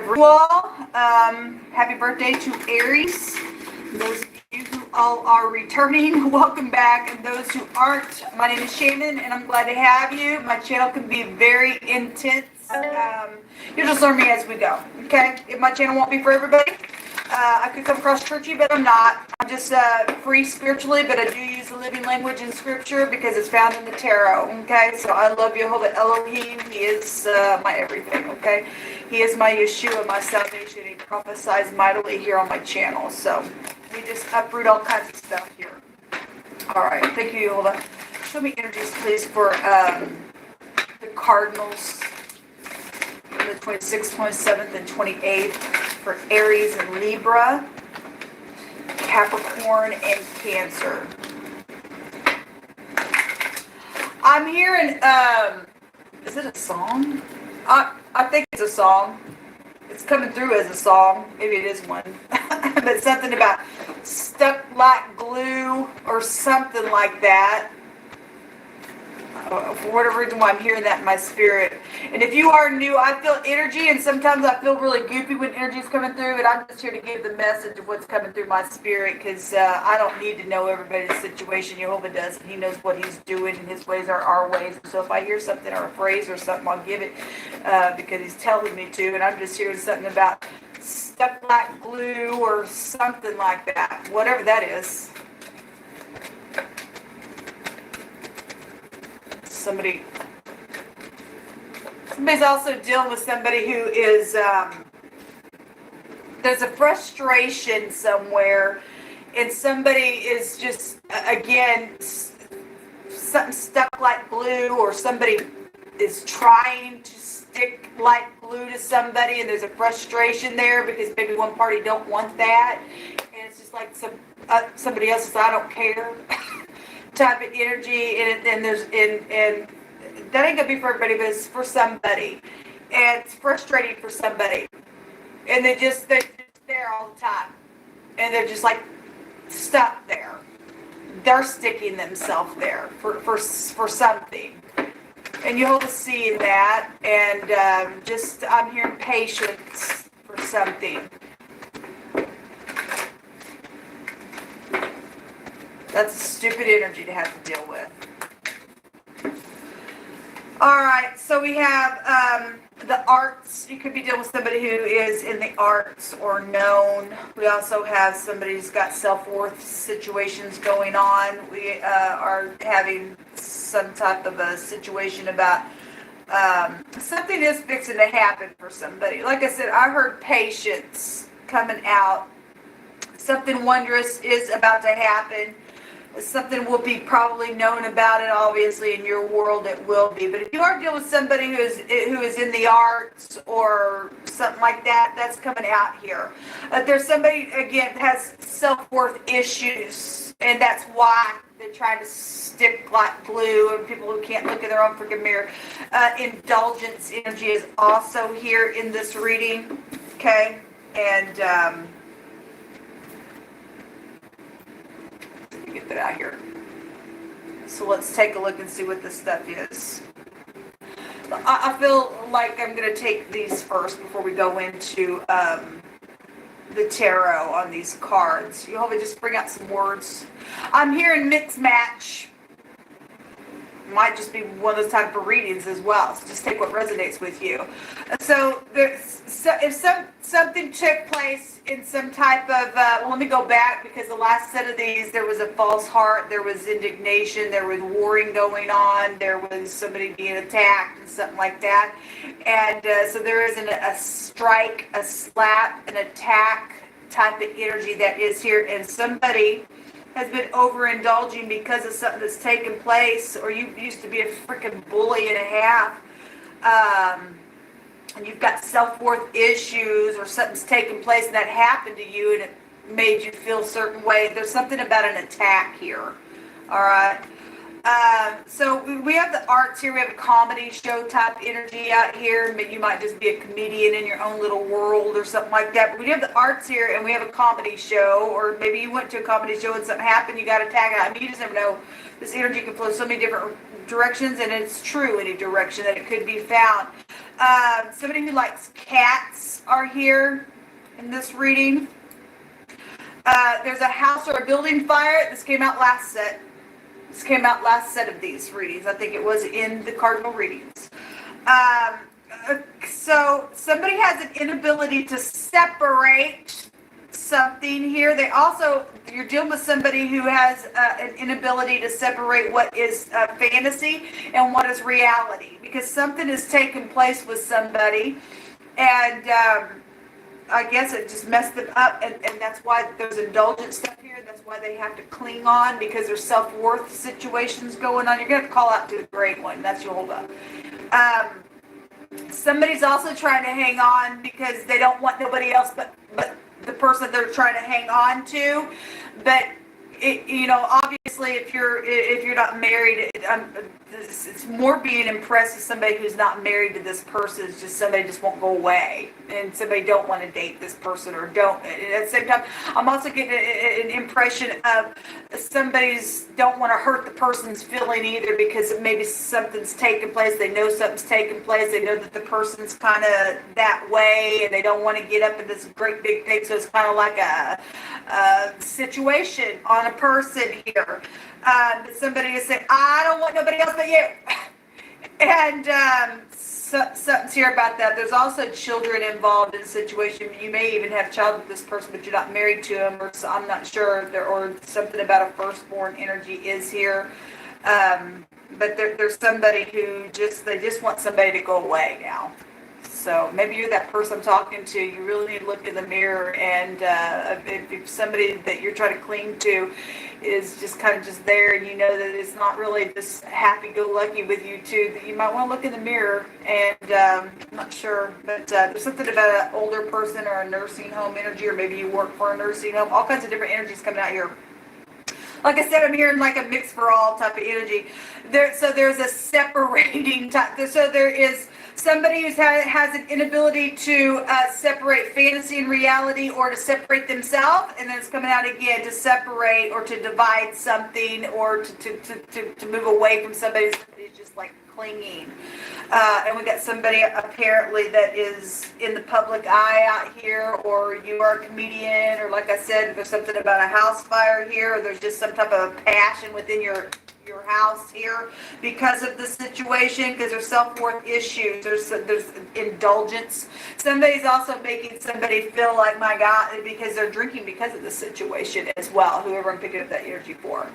Well, happy birthday to Aries. Those of you who all are returning, welcome back. And those who aren't, my name is Shannon, and I'm glad to have you. My channel can be very intense. You'll just learn me as we go, okay? My channel won't be for everybody. I could come across churchy, but I'm not. I'm just free spiritually, but I do use the living language in scripture because it's found in the tarot, okay? So I love Jehovah Elohim. He is my everything, okay? He is my Yeshua, my salvation. He prophesies mightily here on my channel. So we just uproot all kinds of stuff here. All right. Thank you, Jehovah. Show me energies, please, for the Cardinals on the 26th, 27th, and 28th for Aries and Libra, Capricorn, and Cancer. I'm hearing, is it a song? I think it's a song. It's coming through as a song. Maybe it is one. But something about stuck like glue or something like that. For whatever reason why I'm hearing that in my spirit. And if you are new, I feel energy, and sometimes I feel really goopy when energy is coming through, and I'm just here to give the message of what's coming through my spirit, because I don't need to know everybody's situation. Jehovah does, and he knows what he's doing, and his ways are our ways. So if I hear something or a phrase or something, I'll give it because he's telling me to, and I'm just hearing something about stuck like glue or something like that, whatever that is. Somebody's also dealing with somebody who is, there's a frustration somewhere, and somebody is just, again, something stuck like glue, or somebody is trying to stick like glue to somebody, and there's a frustration there because maybe one party don't want that, and it's just like somebody else says, I don't care. Type of energy, and there's and that ain't gonna be for everybody, but it's for somebody, and it's frustrating for somebody, and they're just there all the time, and they're just like stuck there. They're sticking themselves there for something, and you hold to seeing that, and just I'm hearing patience for something. That's a stupid energy to have to deal with. All right, so we have the arts. You could be dealing with somebody who is in the arts or known. We also have somebody who's got self-worth situations going on. We are having some type of a situation about something is fixing to happen for somebody. Like I said, I heard patience coming out. Something wondrous is about to happen. Something will be probably known about it, obviously, in your world it will be. But if you are dealing with somebody who is in the arts or something like that, that's coming out here. There's somebody, again, that has self-worth issues, and that's why they're trying to stick like glue, and people who can't look in their own freaking mirror. Indulgence energy is also here in this reading, okay? And get that out here. So let's take a look and see what this stuff is. I feel like I'm going to take these first before we go into the tarot on these cards. You hope just bring out some words. I'm hearing mix match. Might just be one of those type of readings as well. So just take what resonates with you. So if something took place in some type of, let me go back, because the last set of these, there was a false heart, there was indignation, there was warring going on, there was somebody being attacked and something like that. And so there is a strike, a slap, an attack type of energy that is here, and somebody has been overindulging because of something that's taken place, or you used to be a freaking bully and a half, and you've got self-worth issues, or something's taken place and that happened to you and it made you feel a certain way. There's something about an attack here, all right? So we have the arts here. We have a comedy show type energy out here. You might just be a comedian in your own little world or something like that. But we have the arts here, and we have a comedy show, or maybe you went to a comedy show and something happened, you got attacked. I mean, you just never know. This energy can flow so many different directions, and it's true any direction that it could be found. Somebody who likes cats are here in this reading. There's a house or a building fire. This came out last set. This came out last set of these readings. I think it was in the cardinal readings. So somebody has an inability to separate something here. You're dealing with somebody who has an inability to separate what is fantasy and what is reality, because something has taken place with somebody, and I guess it just messed them up, and that's why there's indulgent stuff here. That's why they have to cling on, because there's self-worth situations going on. You're going to have to call out to the great one. That's your hold up. Somebody's also trying to hang on because they don't want nobody else but the person they're trying to hang on to. But obviously, if you're not married, it's more being impressed with somebody who's not married to this person. It's just somebody just won't go away, and somebody don't want to date this person or don't. At the same time, I'm also getting an impression of somebody's don't want to hurt the person's feeling either, because maybe something's taken place. They know something's taken place. They know that the person's kind of that way, and they don't want to get up in this great big thing. So it's kind of like a situation on a person here. Somebody is saying, I don't want nobody else but you. And something's here about that. There's also children involved in the situation. You may even have a child with this person, but you're not married to him, or so I'm not sure. Or something about a firstborn energy is here. But there's somebody who they just want somebody to go away now. So maybe you're that person I'm talking to. You really need to look in the mirror, and if somebody that you're trying to cling to is just kind of just there, and you know that it's not really just happy-go-lucky with you too, that you might want to look in the mirror. And I'm not sure, but there's something about an older person or a nursing home energy, or maybe you work for a nursing home. All kinds of different energies coming out here. Like I said, I'm hearing like a mix for all type of energy. So there's a separating type. So there is somebody who has an inability to separate fantasy and reality, or to separate themselves, and then it's coming out again to separate or to divide something, or to move away from somebody who's just like clinging. And we got somebody apparently that is in the public eye out here, or you are a comedian, or like I said, there's something about a house fire here, or there's just some type of passion within your house here because of the situation, because there's self-worth issues, there's indulgence. Somebody's also making somebody feel like, my God, because they're drinking because of the situation as well, whoever I'm picking up that energy for.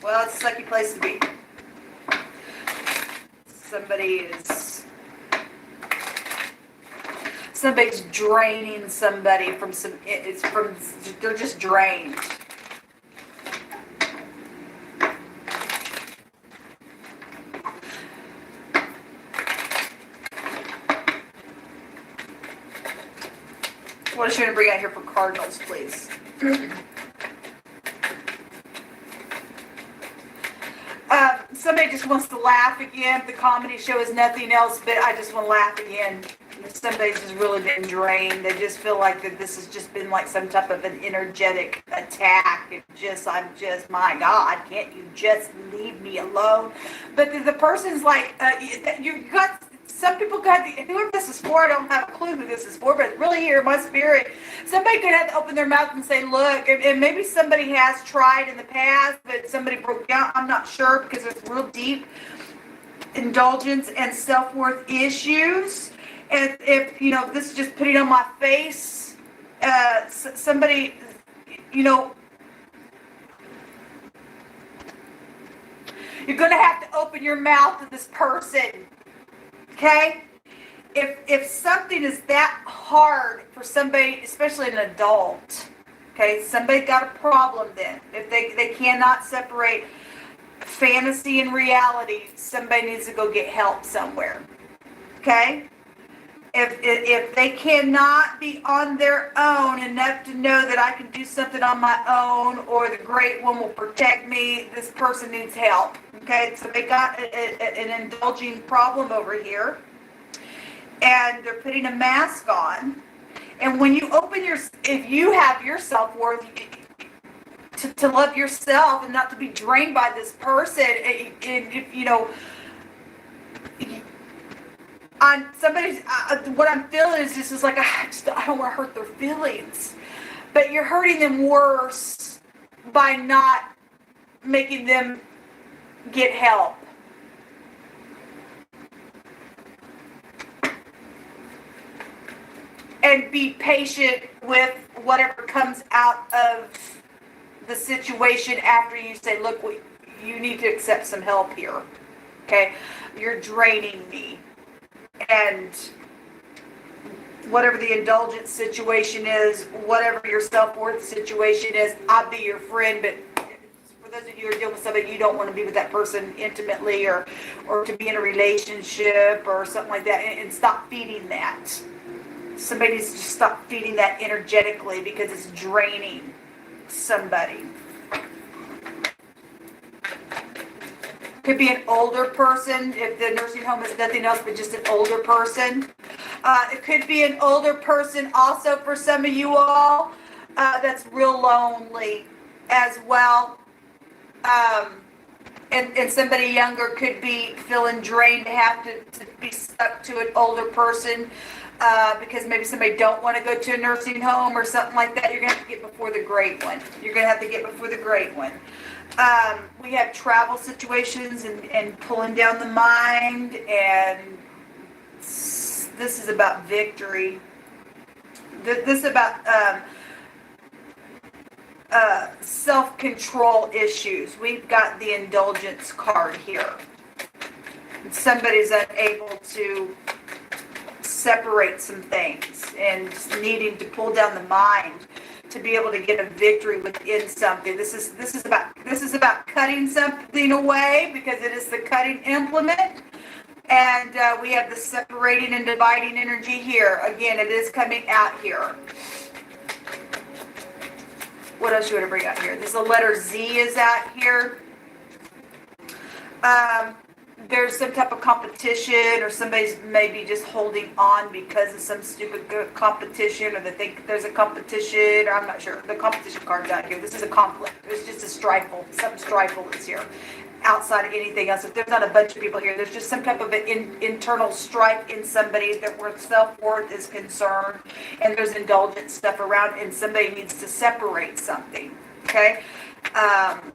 Well, it's a sucky place to be. Somebody's draining somebody from they're just drained. What is she going to bring out here for cardinals, please? Somebody just wants to laugh again. The comedy show is nothing else, but I just want to laugh again. Somebody's just really been drained. They just feel like that this has just been like some type of an energetic attack. My God, can't you just leave me alone? But the person's like, some people got, whoever this is for, I don't have a clue who this is for, but really here, my spirit, somebody could have to open their mouth and say, look, and maybe somebody has tried in the past, but somebody broke down. I'm not sure, because it's real deep indulgence and self-worth issues. And if, this is just putting on my face, somebody, you're going to have to open your mouth to this person. Okay? If something is that hard for somebody, especially an adult, okay, somebody got a problem then. If they cannot separate fantasy and reality, somebody needs to go get help somewhere. Okay? If they cannot be on their own enough to know that I can do something on my own, or the great one will protect me, this person needs help. Okay, so they got an indulging problem over here, and they're putting a mask on. And when you open if you have your self-worth, to love yourself and not to be drained by this person. And if you know, on somebody's, what I'm feeling is just is like I don't want to hurt their feelings, but you're hurting them worse by not making them get help. And be patient with whatever comes out of the situation after you say, look, you need to accept some help here. Okay? You're draining me. And whatever the indulgence situation is, whatever your self-worth situation is, I'll be your friend, but for those of you who are dealing with somebody, you don't want to be with that person intimately or to be in a relationship or something like that, and stop feeding that. Somebody needs to just stop feeding that energetically because it's draining somebody. Could be an older person if the nursing home is nothing else but just an older person. It could be an older person also for some of you all that's real lonely as well. And somebody younger could be feeling drained to have to be stuck to an older person because maybe somebody don't want to go to a nursing home or something like that. You're going to have to get before the great one. You're going to have to get before the great one. We have travel situations and pulling down the mind, and this is about victory. This is about self-control issues. We've got the indulgence card here. Somebody's unable to separate some things and needing to pull down the mind to be able to get a victory within something. This is about cutting something away because it is the cutting implement. And we have the separating and dividing energy here. Again, it is coming out here. What else you want to bring out here? There's the letter Z is out here. There's some type of competition, or somebody's maybe just holding on because of some stupid competition, or they think there's a competition, or I'm not sure. The competition card's out here. This is a conflict. There's just a strifeful. Something strifeful is here. Outside of anything else, if there's not a bunch of people here, there's just some type of an internal strife in somebody that where self-worth is concerned, and there's indulgent stuff around, and somebody needs to separate something. Okay.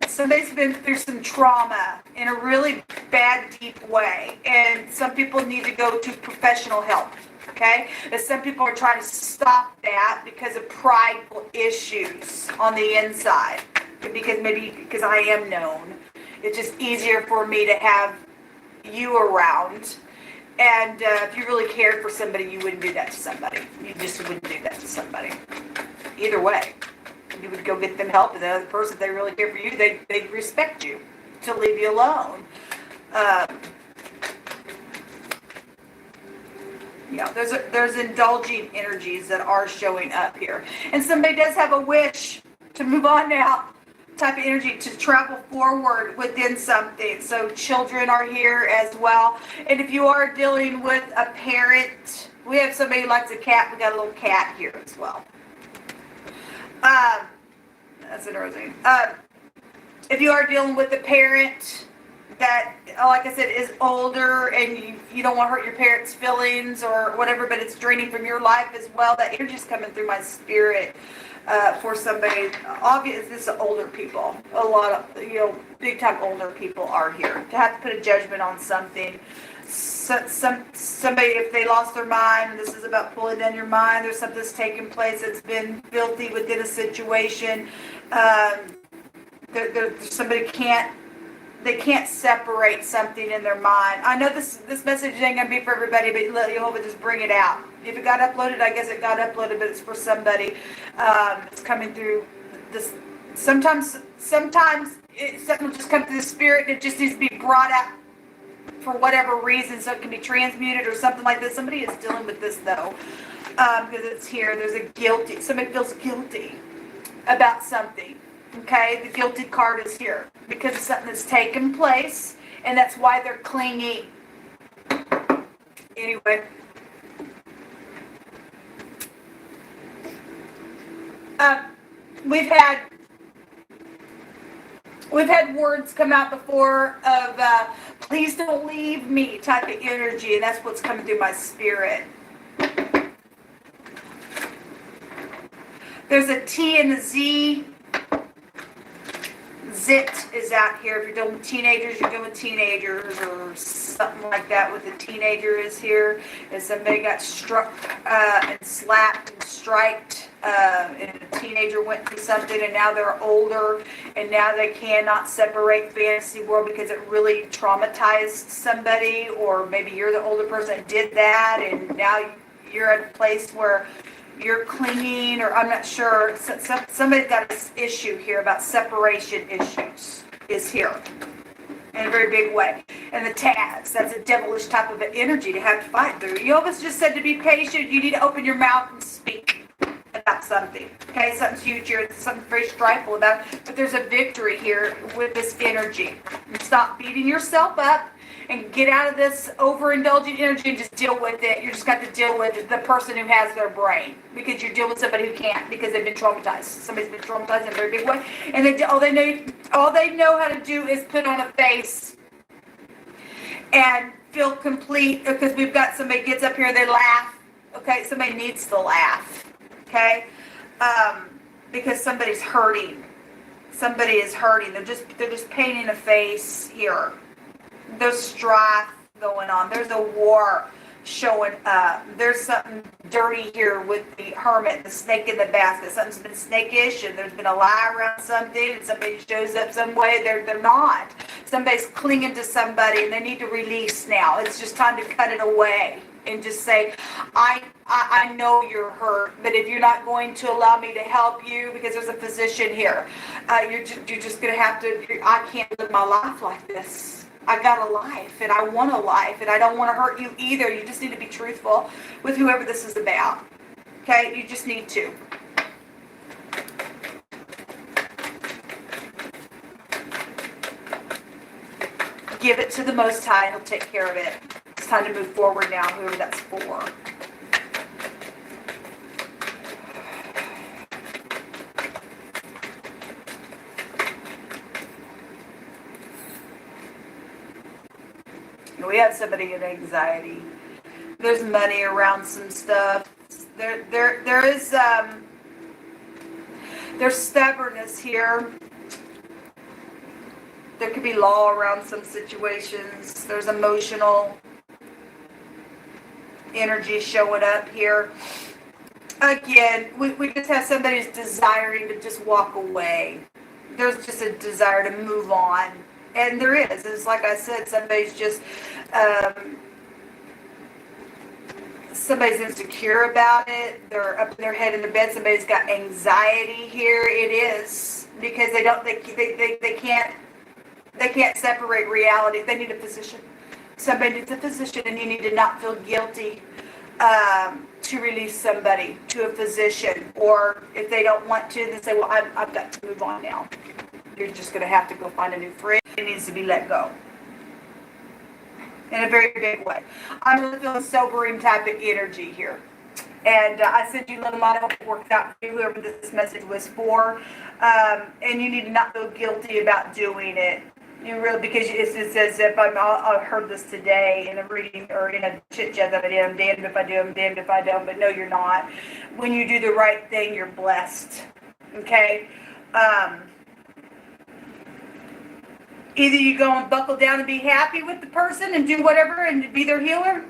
Somebody's been through some trauma in a really bad, deep way, and some people need to go to professional help, okay? And some people are trying to stop that because of prideful issues on the inside, because I am known. It's just easier for me to have you around, and if you really cared for somebody, you wouldn't do that to somebody. You just wouldn't do that to somebody. Either way. You would go get them help, and the other person, if they really care for you, they'd respect you to leave you alone. Yeah, there's indulging energies that are showing up here. And somebody does have a wish to move on now, type of energy to travel forward within something. So children are here as well. And if you are dealing with a parent, we have somebody who likes a cat. We got a little cat here as well. That's interesting. If you are dealing with a parent that, like I said, is older and you don't want to hurt your parents' feelings or whatever, but it's draining from your life as well, that energy's coming through my spirit for somebody. Obviously, this is older people. A lot of, big time older people are here. To have to put a judgment on something. Somebody, if they lost their mind, and this is about pulling down your mind, there's something that's taking place that's been filthy within a situation. Somebody can't separate something in their mind. I know this message ain't gonna be for everybody, but let Jehovah just bring it out. If it got uploaded, I guess it got uploaded, but it's for somebody. It's coming through this. Sometimes something will just come through the spirit, and it just needs to be brought out for whatever reason, so it can be transmuted or something like this. Somebody is dealing with this though, because it's here. There's a guilty. Somebody feels guilty about something. Okay, the guilty card is here because of something that's taken place, and that's why they're clinging. Anyway, we've had We've had words come out before of please don't leave me type of energy, and that's what's coming through my spirit. There's a T and a Z. Zit is out here. If you're dealing with teenagers, you're dealing with teenagers or something like that. With a teenager is here. If somebody got struck and slapped and striked, and a teenager went through something and now they're older and now they cannot separate fantasy world because it really traumatized somebody, or maybe you're the older person that did that and now you're at a place where you're clinging, or I'm not sure. Somebody's got this issue here about separation issues is here in a very big way. And the tags, that's a devilish type of an energy to have to fight through. You always just said to be patient. You need to open your mouth and speak about something. Okay, something's huge here. Something very strifeful about it. But there's a victory here with this energy. Stop beating yourself up and get out of this overindulgent energy and just deal with it. You just got to deal with the person who has their brain, because you're dealing with somebody who can't because they've been traumatized. Somebody's been traumatized in a very big way, and all they know how to do is put on a face and feel complete. Because we've got somebody gets up here, they laugh. Okay, somebody needs to laugh. Okay, because somebody's hurting. Somebody is hurting. They're just painting a face here. There's strife going on. There's a war showing up. There's something dirty here with the hermit, the snake in the basket. Something's been snakish, and there's been a lie around something, and somebody shows up some way. They're not. Somebody's clinging to somebody, and they need to release now. It's just time to cut it away and just say, I know you're hurt, but if you're not going to allow me to help you, because there's a physician here, you're just going to have to, I can't live my life like this. I got a life, and I want a life, and I don't want to hurt you either. You just need to be truthful with whoever this is about. Okay? You just need to. Give it to the Most High, and He'll take care of it. It's time to move forward now, whoever that's for. We have somebody in anxiety. There's money around some stuff. There is there's stubbornness here. There could be law around some situations. There's emotional energy showing up here. Again, we just have somebody who's desiring to just walk away. There's just a desire to move on. And there is. It's like I said, somebody's just, somebody's insecure about it. They're up in their head in their bed. Somebody's got anxiety here. It is because they can't separate reality. They need a physician. Somebody needs a physician, and you need to not feel guilty to release somebody to a physician. Or if they don't want to, then say, well, I've got to move on now. You're just going to have to go find a new friend. It needs to be let go. In a very big way. I'm really feeling sobering type of energy here. And I sent you a little lot. I hope it worked out for you, whoever this message was for. And you need to not feel guilty about doing it. You really, because it's as if I heard this today in a reading or in a chit-chat that I did. I'm damned if I do, I'm damned if I don't. But no, you're not. When you do the right thing, you're blessed. Okay? Either you go and buckle down and be happy with the person and do whatever and be their healer,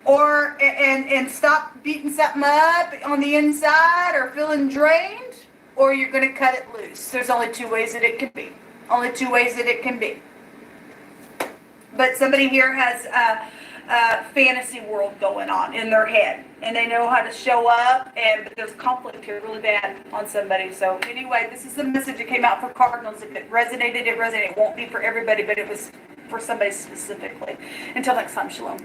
or and stop beating something up on the inside or feeling drained, or you're going to cut it loose. There's only two ways that it can be. Only two ways that it can be. But somebody here has a fantasy world going on in their head, and they know how to show up, but there's conflict here really bad on somebody. So anyway, this is the message that came out for cardinals. If it resonated, it resonated. It won't be for everybody, but it was for somebody specifically. Until next time, shalom.